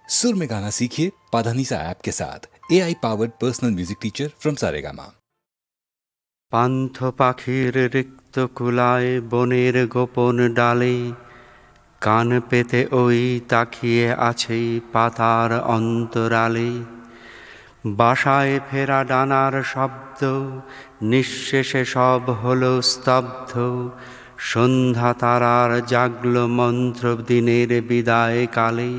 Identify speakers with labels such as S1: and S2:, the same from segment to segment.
S1: सुर में गाना सीखिए पाधानीसा ऐप के साथ। AI powered personal music teacher from Saregama.
S2: পান্থ পাখির রিক্ত কুলায় বনের গোপন ডালে কান পেতে ওই তাকিয়ে আছে পাতার অন্তরালে। বাসায় ফেরা ডানার শব্দ নিঃশেষে সব হলো স্তব্ধ। সন্ধ্যা তারার জাগল মন্ত্র দিনের বিদায় কালে।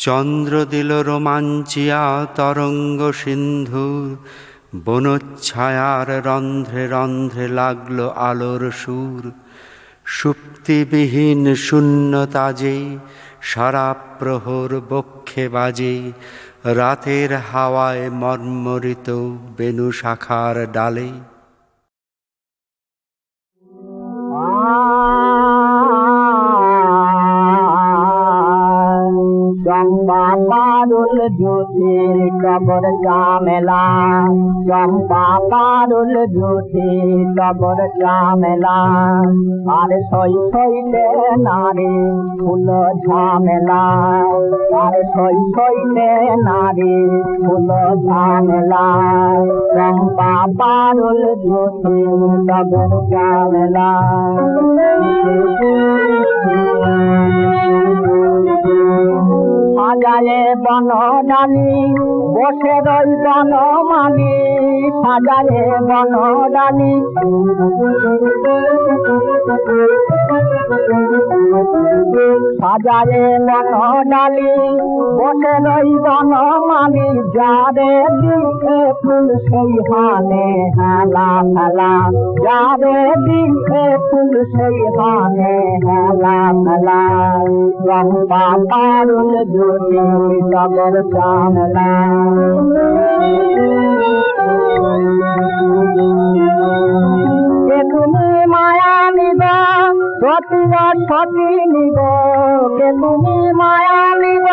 S2: চন্দ্র দিল রোমাঞ্চিয়া তরঙ্গ সিন্ধুর, বনচ্ছায়ার রন্ধ্রে রন্ধ্রে লাগলো আলোর সুর। সুপ্তিবিহীন শূন্যতা যে সারা প্রহর বক্ষে বাজে, রাতের হাওয়ায় মর্মরিত বেণু শাখার ডালে।
S3: চম্পা পারুল জ্যোতির কবর চামেলা, চম্পা পারুল জ্যোতির কবর চামেলা। আর সই সইলে নারী ফুল ঝামেলা, আর সই সইলে নারী ফুল ঝামেলা। চম্পা পারুল জ্যোতির কবর চামেলা। সাজায়ে বনডালি বসে রই বনমালী, সাজায়ে বনডালি সাজায়ে বনডালি বসে রই বনমালী। যারে দিকে ফুল সেই হানে হেলা ফেলা, যারে দিকে ফুল সেই হানে হেলা ফেলা। চম্পা পারুল জ্যোতি কবর চামেলা। তুমি মায়া নিব সতীর সতী নিব, তুমি মায়া নিব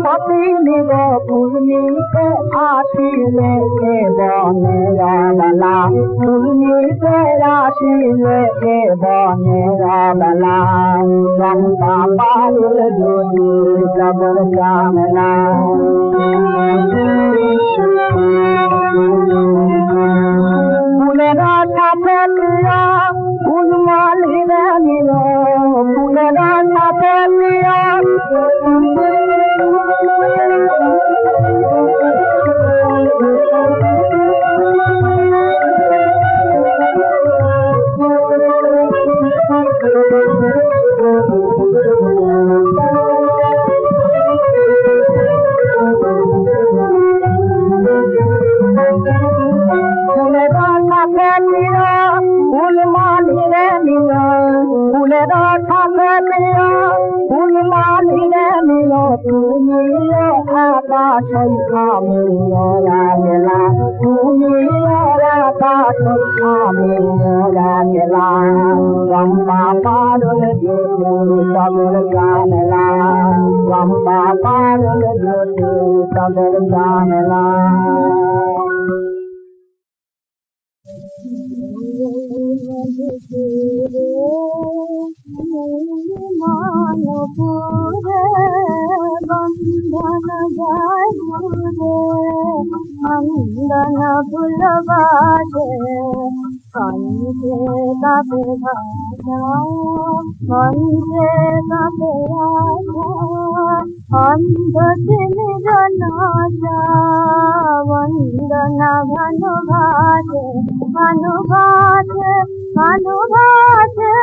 S3: সতী নিব। পূর্ণিতে আসিলে কে বনেরা, পূর্ণিতে আসিলে কে বনেরা। চম্পা পারুল জ্যোতি কবর চামেলা। ফুলেরা সাথে প্রিয়া ফুলমালিরে নিল, ফুলেরা সাথে প্রিয়া চম্পা পারুল জ্যোতি কবর চামেলা, চম্পা পারুল জ্যোতি কবর চামেলা। মানপুরে বন্ধন যায় ঘুরে, অন্দন ফুল বাজে কঞ্জে কাপে ভাজা, কঞ্জে কাপে রাজা। অন্ধ তিনি জনজা বন্দনা ভানু ভাজে, ভানু ভাজে, ভানু ভাজে।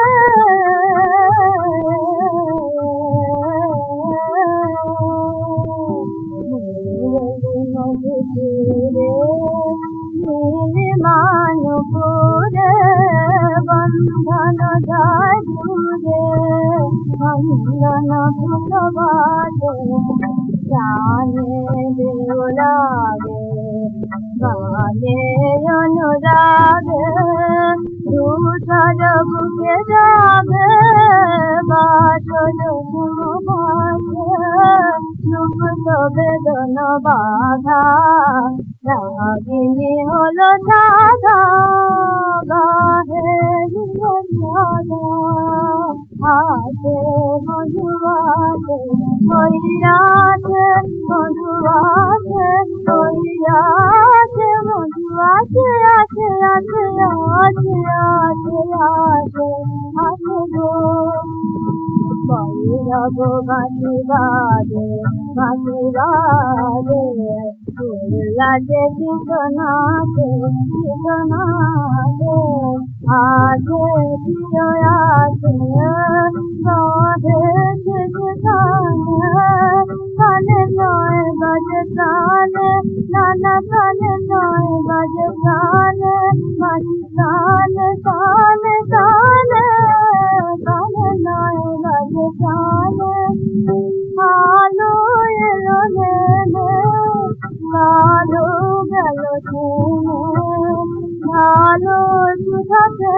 S3: মানপুরে বন্ধন যায় ঘুরে, অন্দন ফুল বাজে জানে দেও লাগে গানে অনুরাগে দুধর বুকে যাবে বাসর সুপ্ত বেদন বাধা রাগিনী হলো সাধা গাহে হাতে মধুয়াতে হইয়াছে মধুয়াছে হইয়াছে মধুয়াছে আছে আছে আছে আছে আছে আছে গো ভৈরব বাঁশি বাজে ফুলাতে কীর্তনাতে কীর্তনাতে আছে প্রিয় আছে রাধে কানে নয় বাজে কানে নানা কানে নয় বাজে কানে বাজি কানে কানে কানে কানে নয় বাজে কানে আলো এলো নেমে কালো গেল থেমে ভালো সুধাতে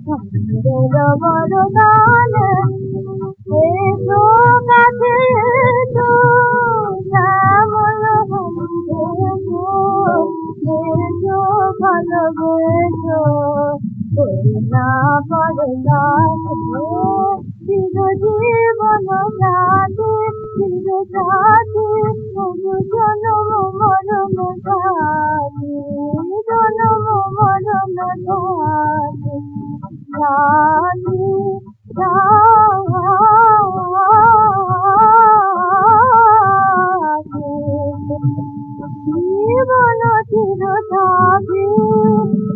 S3: ঠান্ডের বড় গানে এসো কাছে এসো শ্যামল এসো এসো ভালোবেসো না পড়ে চিরজীবন রাতে চির সাথে জনম মরণ সাথে জনম মরণ সাথে জীবন চির থাকে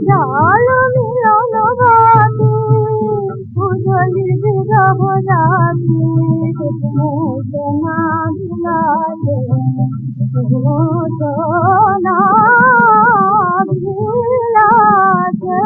S3: জাল মিলন বাকি উজলি বিরহ রাখি মোচনা বিলাসে মোচনা বিলাসে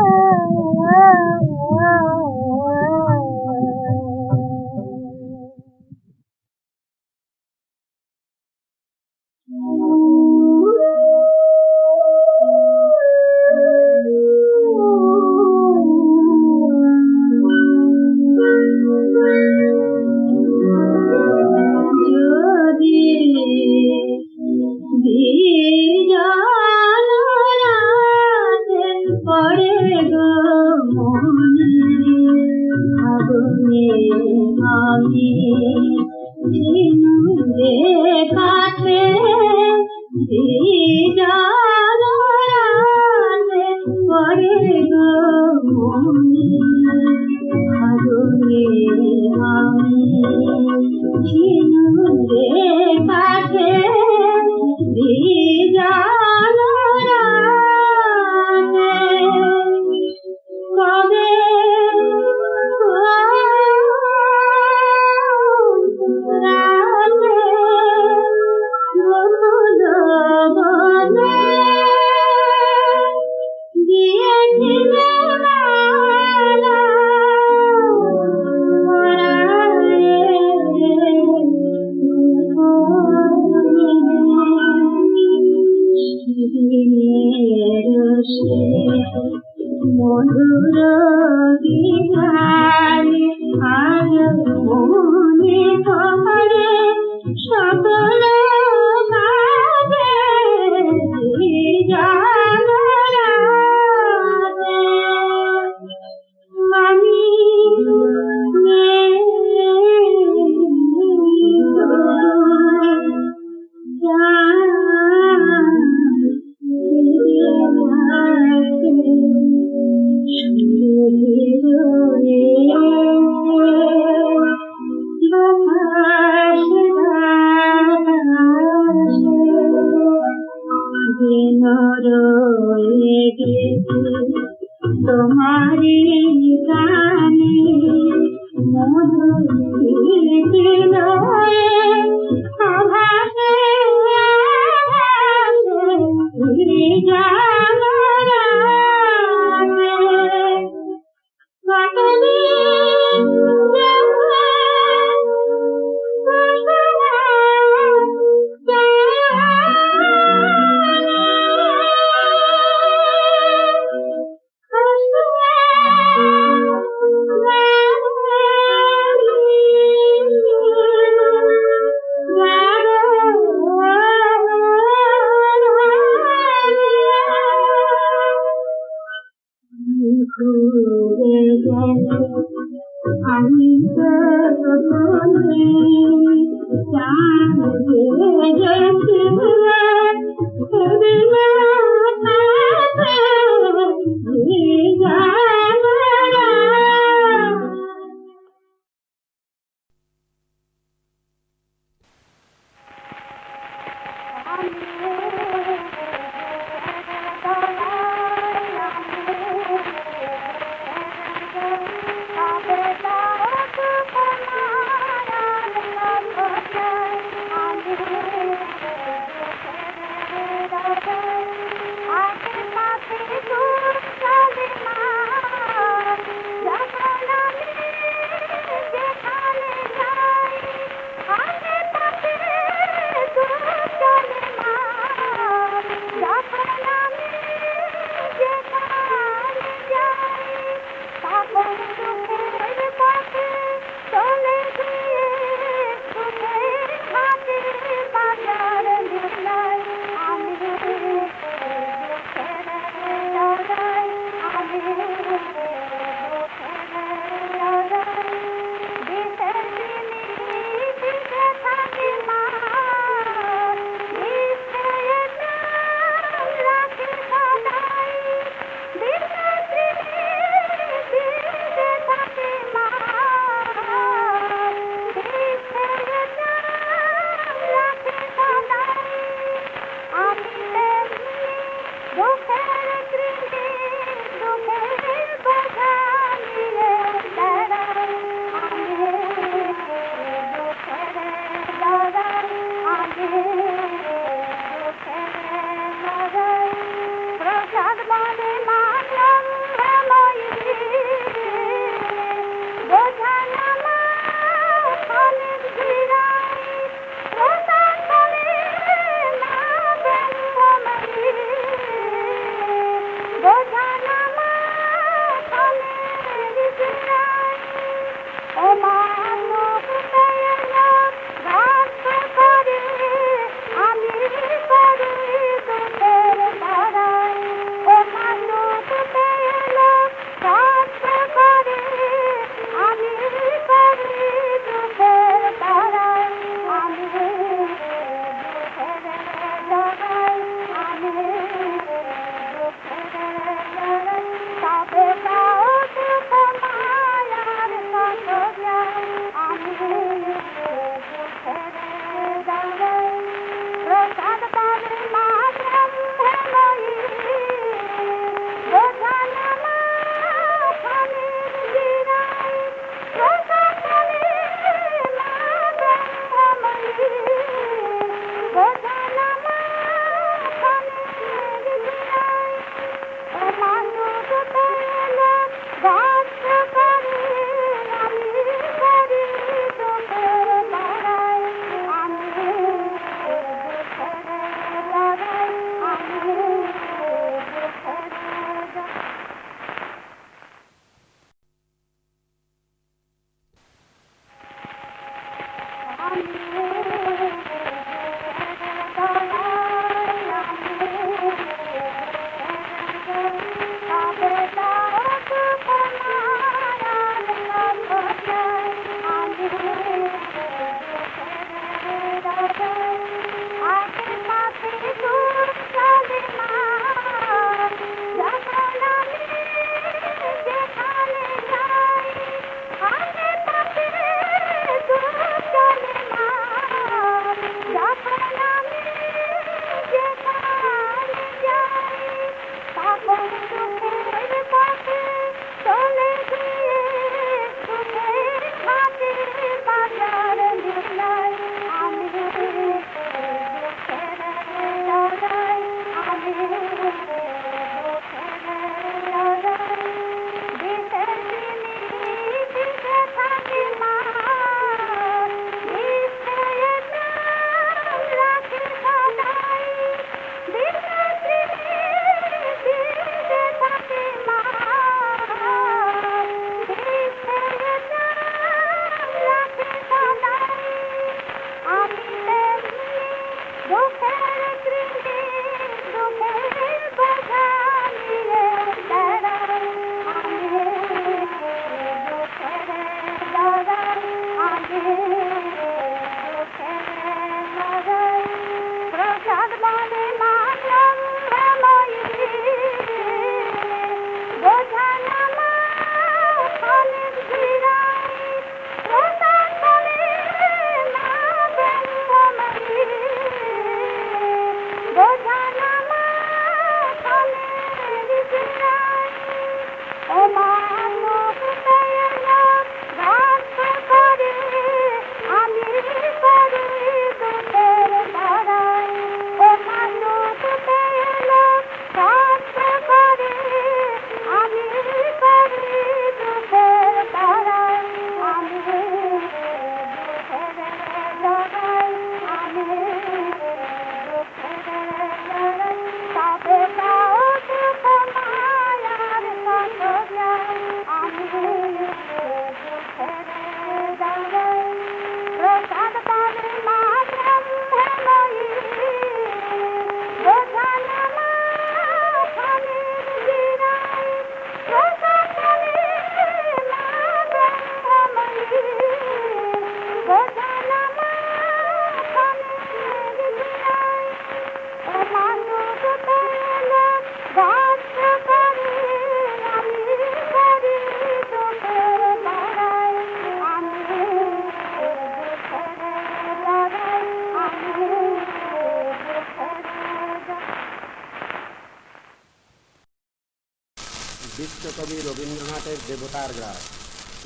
S4: বিশ্বকবি রবীন্দ্রনাথের দেবতার গ্রাস।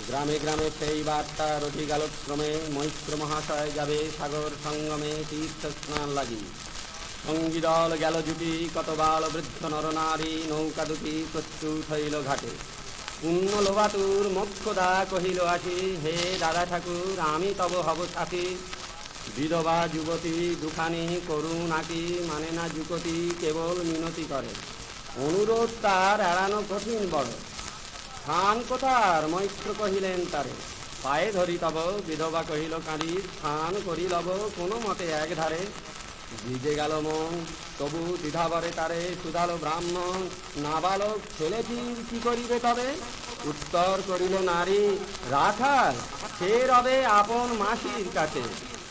S4: গ্রামে গ্রামে সেই বার্তা রথিগালোক্রমে মৈত্র মহাশয় যাবে সাগর সঙ্গমে তীর্থ স্নান লাগি। সঙ্গী দল গেল জুটি, কত বাল বৃদ্ধ নরনারী, নৌকা দুটি প্রস্তুত হইল ঘাটে। পুণ্য লোভাতুর মোক্ষদা কহিল আসি, হে দাদা ঠাকুর আমি তব হব সাথী। বিধবা যুবতী দুখানি করুণ আঁকি, মানে না যুবতী কেবল মিনতি করে। অনুরোধ তার এড়ানো কঠিন বড়। স্থান কোথার মৈত্র কহিলেন তারে, পায়ে ধরি তব। বিধবা কহিল কাঁদি, স্থান করি লব কোনো মতে এক ধারে। ভিজে গেল মন তবু দ্বিধাবরে তারে, সুধালো ব্রাহ্মণ নাবালক ছেলেটির কি করিবে তবে। উত্তর করিল নারী, রাখাল সে রবে আপন মাসির কাছে।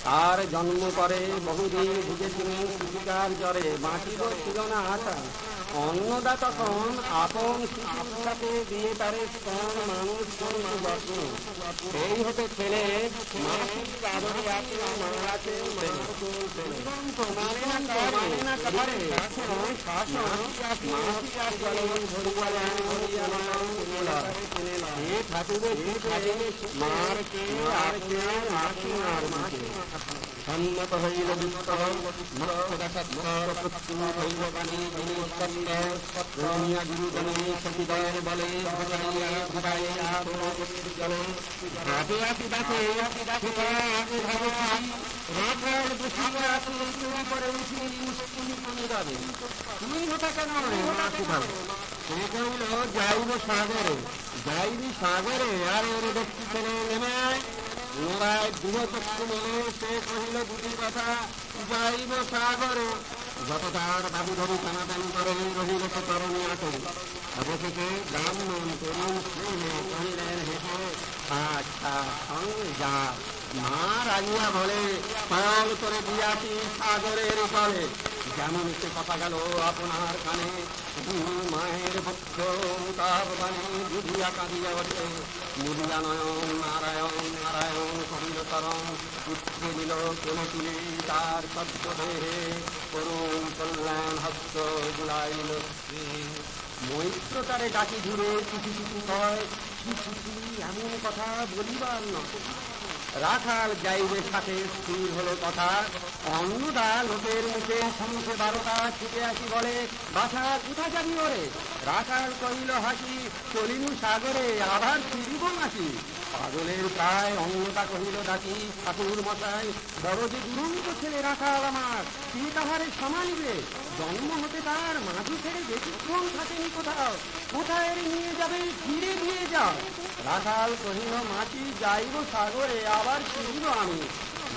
S4: তার জন্ম করে বহুদিন ভুগেছিলেন শিশুকার জ্বরে, বাঁচিব ছিল না আশা। অন্নদা তখন আপন শিশুর সাথে দিয়ে তারে স্তন মানুষ করল যত্ন। সেই হতে ছেলে মাসির আদরে আছে, মারাতে মানে না কারে সম্মত হইল দুষ্ট রমিয়া গুরুজনে সতীদর বলে হাতে আসি ডাকে তুমি হতা কেন যাইব সাগরে, যাইবি সাগরে। আর ওর ব্যক্তি ছেলে নেমে ওরাই দৃঢ়চক্ষু মেলে সে কহিল দুটি কথা, যাইব সাগরে। যত তার বাবু ধরি টানাটানি করে রহিল সে তরণী আটে। অবশেষে ব্রাহ্মণ করুণ স্নেহে কহিলেন হেসে, আচ্ছা সঙ্গে যা। মা রাজিয়া বলে পাল করে দিয়াছি সাগরের ফলে। যেমন সে কথা গেল আপনার কানে, মায়ের ভক্ত তাপ বাণী বুঝিয়া কাঁদিয়া ওঠে। মুদিয়া নয়ন নারায়ণ নারায়ণ কহিল তরণ, পুত্র দিল কোলে তুলি তার সদ্য দেহে, করুণ কল্যাণ হস্ত বুলাইল শ্রী। মৈত্র তারে ডাকি ঘুরে চিঠি চিঠি কয়, চিঠি এমন কথা বলিবার নয়। রাখাল যাইবে সাথে স্থির হলো কথা। অন্নদা লোকের মুখে সমুখে 12টা ছুটে আসি বলে, বাসা কোথা যাবি ওরে। রাখাল কহিল হাসি, চলিনু সাগরে আবার ফিরিব নাকি। পাগলের প্রায় অন্নদা কহিল ডাকি, ঠাকুর মশাই বড় যে দুরন্ত ছেলে রাখাল আমার, কি তাহারে সমানিবে। জন্ম হতে তার মাঝি ছেড়ে ব্যতিক্রম থাকেনি কোথাও, কোথায় নিয়ে যাবে ফিরে দিয়ে যাও। রাখাল কহিল মাটি যাইব সাগরে আবার ফিরিব আমি।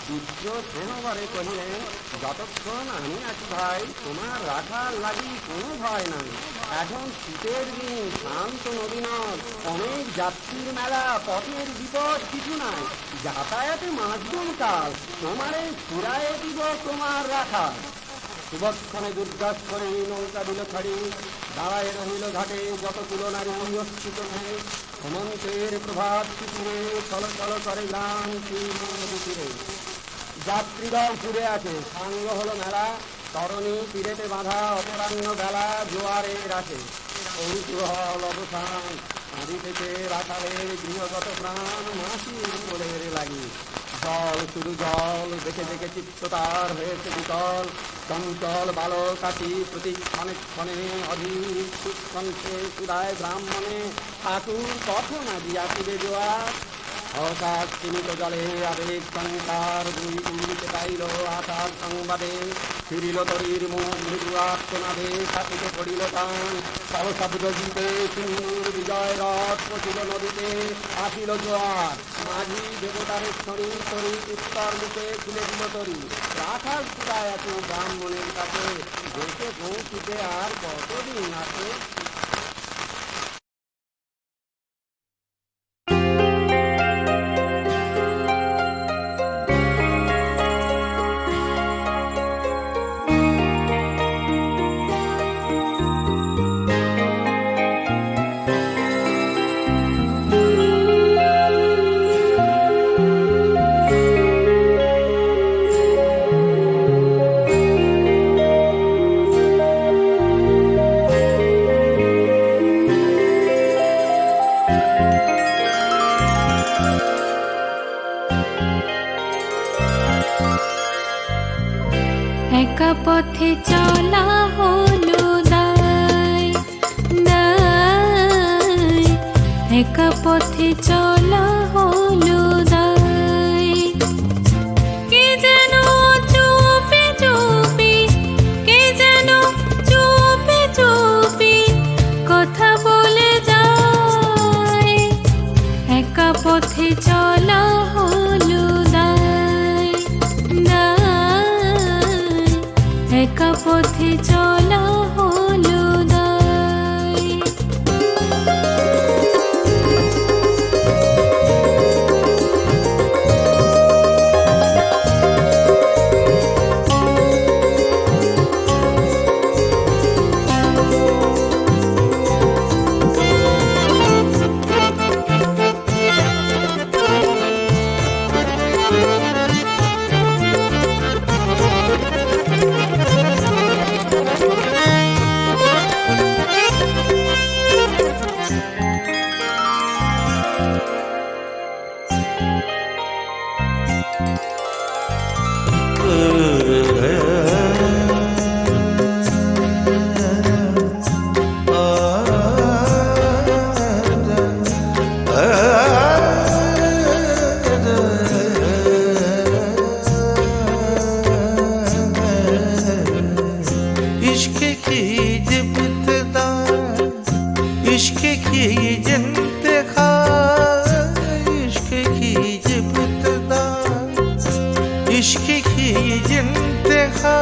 S4: দুর্য সেনবারে কহিলেন, যতক্ষণ আমি আছি ভাই তোমার রাখাল লাগি কোনো ভয় নাই। এখন শীতের দিন, শান্ত নদী নদ, অনেক যাত্রীর মেলা, পথের বিপদ কিছু নাই। যাতায়াতে মাঝগুন কাল, তোমারে ফুরায়ে দিব তোমার রাখাল। সুবক্ষণে দুর্গাস করে নৌকা দিল ছাড়ি, দাঁড়ায় রহিল ঘাটে যত তুলনারি অস্তিত নেই। হেমন্তের প্রভাত শিশুরে চল চল করে গ্রাম নদী তীরে। যাত্রীদল ঘুরে আছে, সাঙ্গ হলো মেলা, তরণী তীরেতে বাঁধা অপরাহ্ন বেলা জোয়ারের আছে। কৌতূহল অবসান আদি থেকে রাখালের গৃহগত প্রাণ মাসির কোলের লাগি। জল শুধু জল দেখে দেখে চিত্ত তার হয়েছে বিকল। চঞ্চল বালক আছি প্রতিক্ষণে ক্ষণে অধীর সুকণ্ঠে সুদায় ব্রাহ্মণে, ঠাকুর কখন আজিয়াছিবে জোয়ার। অকাশ সীমিত জলে আবেগ সংসার দুই উড়িতে পাইল আশার সংবাদে। ফিরিল তরীর মুখ মৃদু আত্মনাদে, সাথীতে পড়িল টান সহশব্দ জিতে। সিন্ধুর বিজয় রথ পচিল নদীতে, আসিল জোয়ার। মাঝি দেবতারের শরীর তরি উত্তর মুখে খুলে দিল তরি। রাখাল সুদায় আছে ব্রাহ্মণের কাছে, দেশে পৌঁছিতে আর কতদিন আছে।
S3: পথে চলা হলো দায় দায়, একা পথে চলা হলো দায়। কে যেন চুপি চুপি, কে যেন চুপি চুপি কথা বলে যায়, একা পথে চলা হলো দায় দায়, একা পথে চলা হলো দায়।
S5: इश्क की जब इब्तिदा, इश्क की इंतहा, इश्क की जब इब्तिदा, इश्क की इंतहा,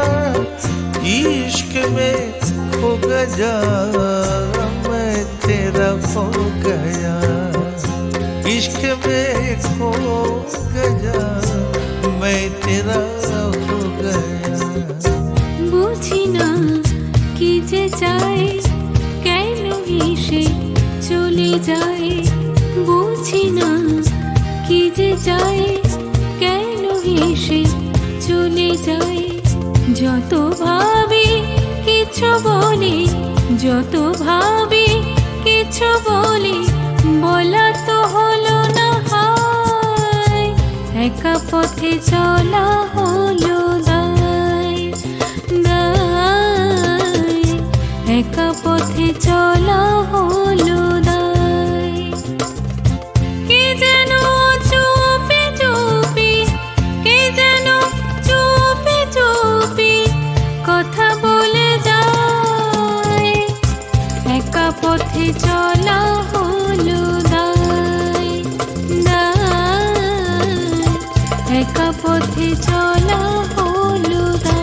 S5: इश्क में खो गया मैं तेरा खो गया, इश्क में खो गया मैं तेरा खो गया।
S3: বুঝি না কি যে চাই, কেন এসে চলে যায়, বুঝি না কি যে চাই, কেন এসে চলে যায়। যত ভাবি কিছু বলি, যত ভাবি কিছু বলি, বলা তো হলো না হায়, একা পথে চলা হলো দায় দায়, একা পথে চলা হলো দায়। কে যেন চুপি চুপি, কে যেন চুপি চুপি কথা বলে যায়, একা পথে চলা হলো দায় দায়, একা পথে চলা হলো দায়।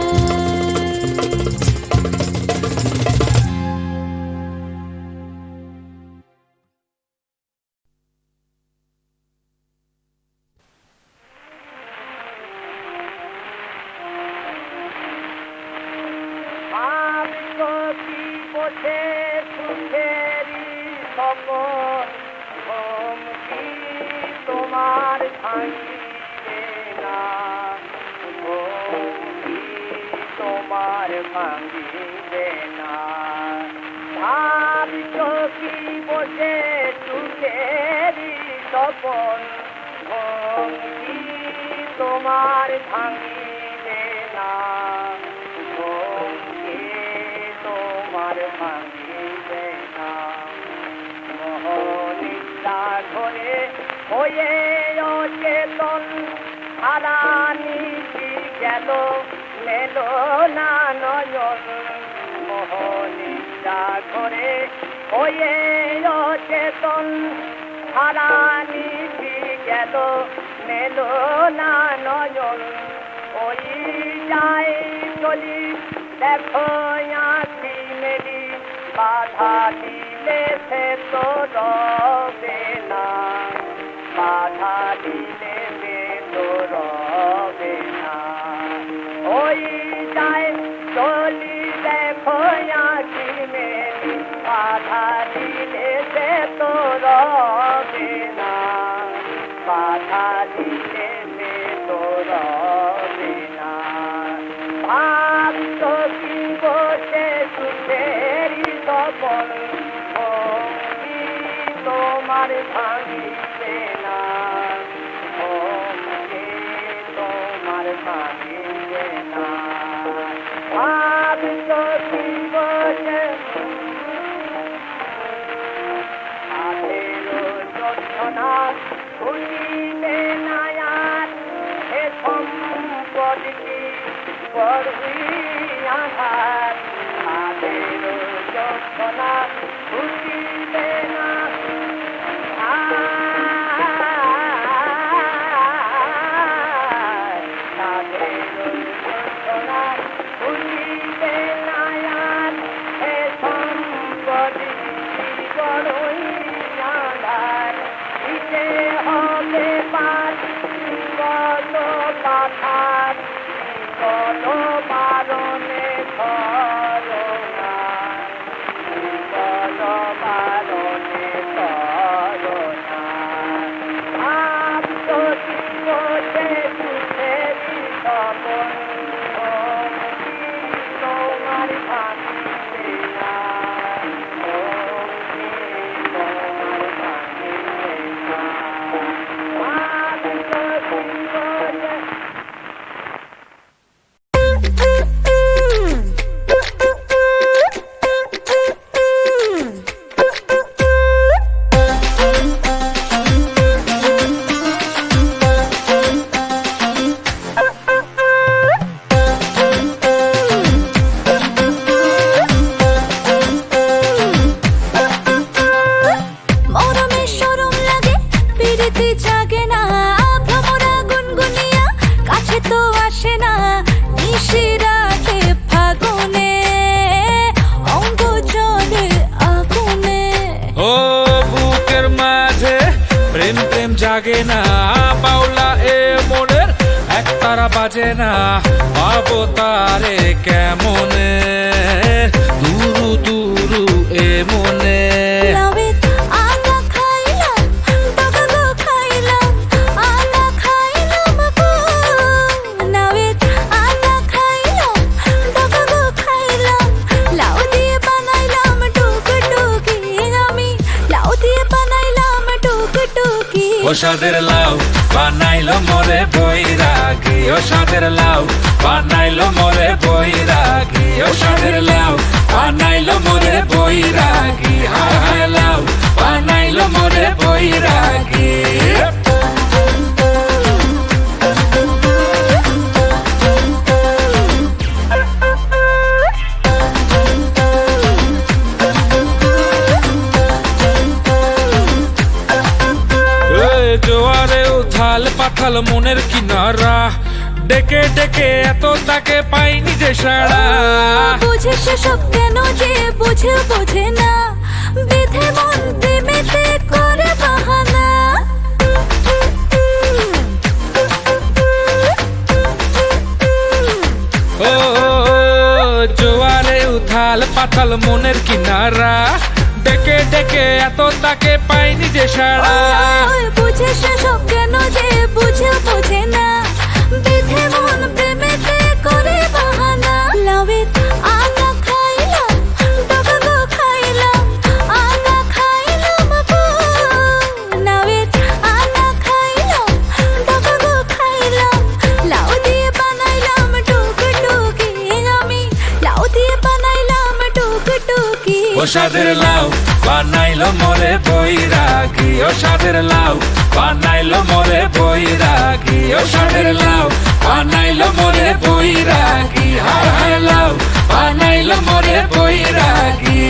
S4: ভাবি বসে সুখেরি সপন, ঘুম কি তোমার ভাঙিবে না, ঘুম কি তোমার ভাঙিবে না। ভাবি কি বসে সুখেরি সপন, ঘুম কি তোমার ভাঙিবে না, ঘুম কি তোমার ভাঙিবে না। মোহনিতা ঘরে হয়ে অচেতন, হারানিছি গেল মেল না নয়ন। মোহনিতা ঘরে হয়ে অচেতন, হারানিছি গেল মেল না নয়ন। ওই যাই চলি দেখো আঁখি মেলি, বাধা দিলে সে তো রবে না, বাধা দিলে সে তো রবে না। ওই যাই চলি দেখো আঁখি মেলি, বাধা দিলে সে তো রবে না, বাধা দিলে সে তো রবে না। ভাবতো কি বসে সুখেরি সপন, কি তোমার ভাঙিবে না, তোমার ভাঙিবে না।
S6: জাগে না বাউলা এ মনের একতারা বাজে না পাবো তারে কেমনে দুরু দুরু এ মনে ও সাদের লাউ বানাইলো মোরে বৈরাগী ও সাদের লাউ বানাইলো মোরে বৈরাগী ও সাদের লাউ বানাইলো মোরে বৈরাগী হায় হায় লাউ বানাইলো মোরে বৈরাগী জোয়ারে উথাল পাথাল মনের কিনারা ডেকে ডেকে এত তাকে পাইনি যে সারা
S3: বুঝে সে সব কেন যে বুঝে বোঝে না বিধে মন প্রেমেতে করে বাহানা
S6: ও জোয়ারে উথাল পাথাল মনের কিনারা ডেকে ডেকে এত তাকে পাইনি যে সারা
S3: বুঝে সে সব কেন যে বুঝে বোঝে না বিধে মন প্রেমেতে করে বাহানা লাউয়ের আগা খাইলাম ডগা গো খাইলাম আগা খাইলাম গো লাউয়ের আগা খাইলাম ডগা গো খাইলাম লাউ দিয়ে বানাইলাম টুকটুকি আমি লাউ দিয়ে বানাইলাম টুকটুকি
S6: ও সাদের লাউ বানাইলো মোরে বৈরাগী ও সাদের লাউ বানাইলো মোরে বৈরাগী ও সাদের লাউ বানাইলো মোরে বৈরাগী হায় হায় লাউ বানাইলো মোরে বৈরাগী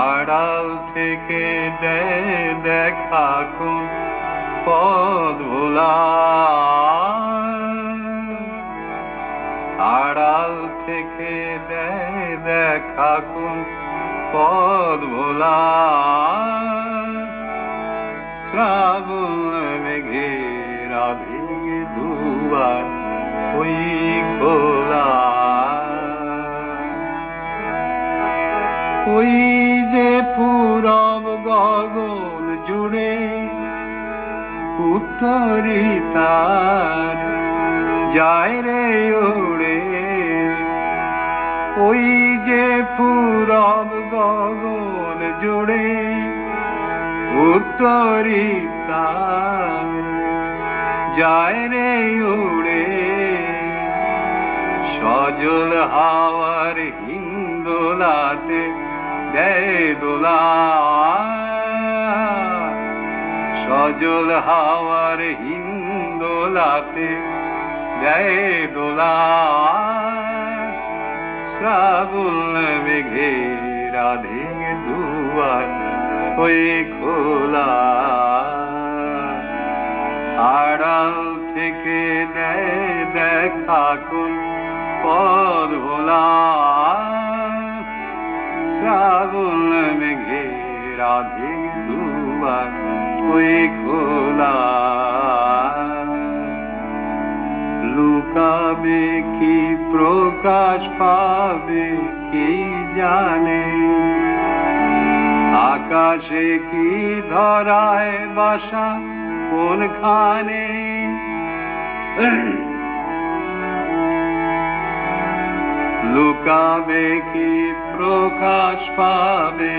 S7: আড়াল থেকে দেখা কোন পথ ভোলা আড়াল থেকে থেকে দেয় দেখা কোন পদ ভোলা শ্রাবণ মেঘে রাধে দুবার ওই খোলা ওই যে পূরব গগন জুড়ে উত্তরিতার যায় রে ওড়ে ওই যে পূরব গগন জুড়ে উত্তরিতার যায় রে উড়ে সজল হাওয়ার হিন্দোলাতে দেয় দোলা সজল হাওয়ার হিন্দোলাতে দেয় দোলা শ্রাবণ মেঘে রাধে দুয়ার ওই খোলা আড়াল থেকে দেয় দেখা কোন পদ ভোলা শ্রাবণ মেঘে রাধে দুয়ার ওই খোলা লুকাবে কি প্রকাশ পাবে কি জানে আকাশে কি ধরায় বাসা কোনখানে লুকাবে কি প্রকাশ পাবে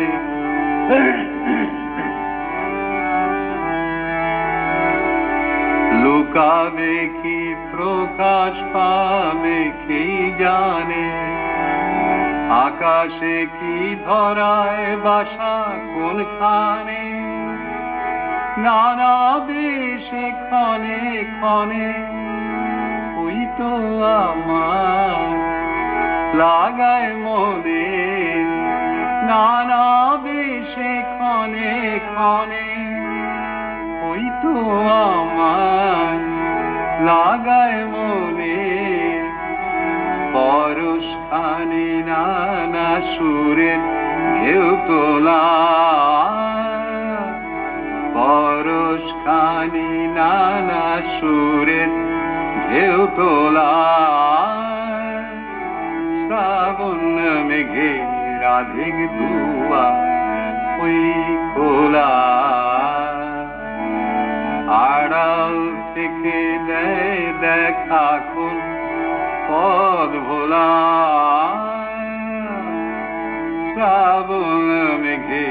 S7: লুকাবে কি প্রকাশ পাবে কি জানে আকাশে কি ধরায় বাসা কোনখানে নানা বেশে ক্ষণে ক্ষণে ওই তো আমার লাগায় মনে নানা বেশে ক্ষণে ক্ষণে ওই তো আমার লাগায় মনে পরশ খানি নানা সুরের ঢেউ তোলা পরশ খানি নানা সুরের ঢেউ তোলা শ্রাবণ মেঘে রাধে দুয়া ওই খোলা আড়াল থেকে দেয় দেখা কোন পদ ভোলা শ্রাবণ মেঘে